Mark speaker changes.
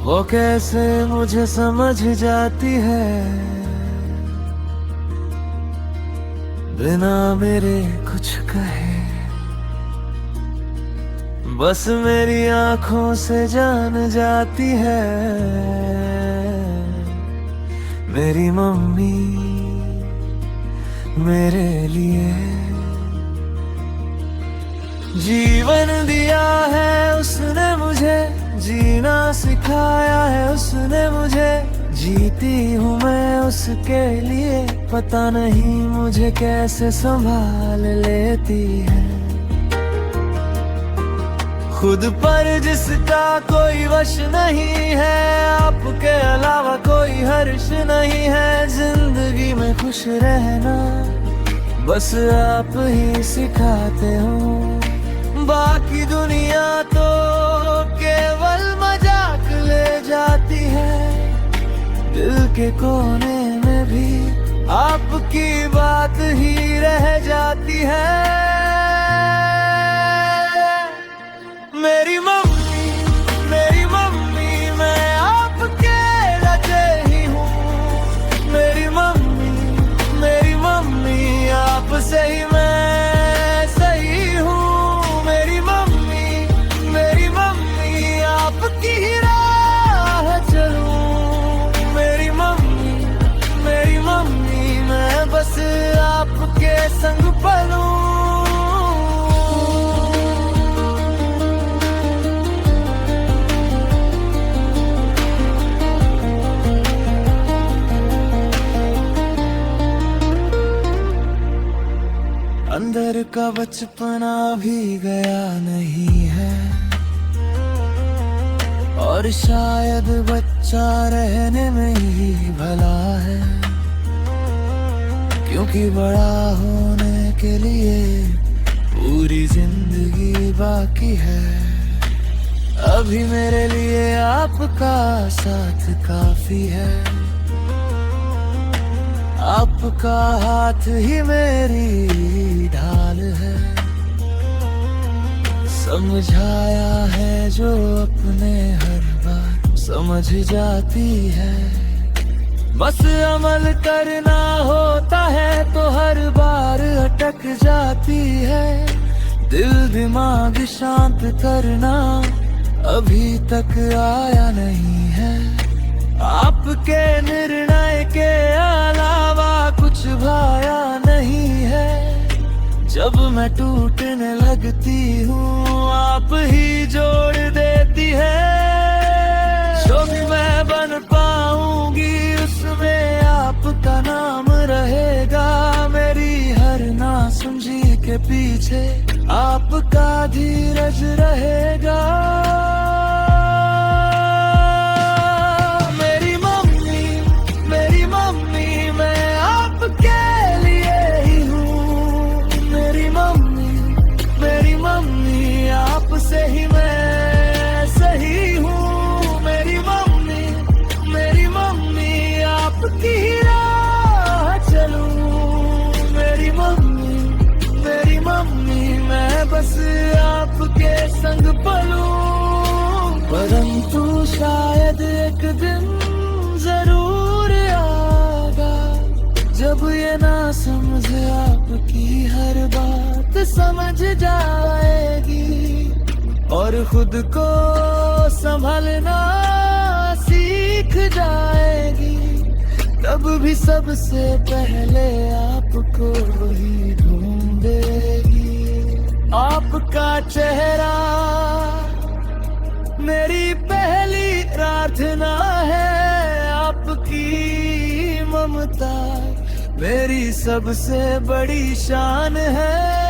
Speaker 1: वो कैसे मुझे समझ जाती है, बिना मेरे कुछ कहे। बस मेरी आंखों से जान जाती है, मेरी मम्मी मेरे लिए जीवन दिया है उसने मुझे, जीना सिखाया है उसने मुझे। जीती हूँ मैं उसके लिए, पता नहीं मुझे कैसे संभाल लेती है। खुद पर जिसका कोई वश नहीं है, आपके अलावा कोई हर्ष नहीं है। जिंदगी में खुश रहना बस आप ही सिखाते हो, बाकी दुनिया तो केवल मजाक ले जाती है। दिल के कोने में भी आपकी बात ही रह जाती है। मेरी मम्मी मैं आपके रचे ही हूँ। मेरी मम्मी आपसे ही मैं सही हूँ। मेरी मम्मी आपकी ही राह चलूं। मेरी मम्मी मैं बस आपके संग पलूं। अंदर का बचपना भी गया नहीं है, और शायद बच्चा रहने में ही भला है। क्योंकि बड़ा होने के लिए पूरी जिंदगी बाकी है। अभी मेरे लिए आपका साथ काफी है, आपका हाथ ही मेरी ढाल है। समझाया है जो अपने हर बात समझ जाती है। बस अमल करना होता है तो हर बार अटक जाती है। दिल दिमाग शांत करना अभी तक आया नहीं है। आपके निर्णय के अलावा कुछ भाया नहीं है। जब मैं टूटने लगती हूँ आप ही जोड़ देती है। जो भी मैं बन पाऊंगी उसमें आपका नाम रहेगा। मेरी हर नासमझी के पीछे आपका धीरज रहेगा। से ही मैं सही हूँ। मेरी मम्मी आपकी ही राह चलूं। मेरी मम्मी मैं बस आपके संग पलूं। परंतु शायद एक दिन जरूर आएगा जब ये ना समझे आपकी हर बात समझ जाएगी, और खुद को संभालना सीख जाएगी। तब भी सबसे पहले आपको ही ढूंढेगी। आपका चेहरा मेरी पहली प्रार्थना है। आपकी ममता मेरी सबसे बड़ी शान है।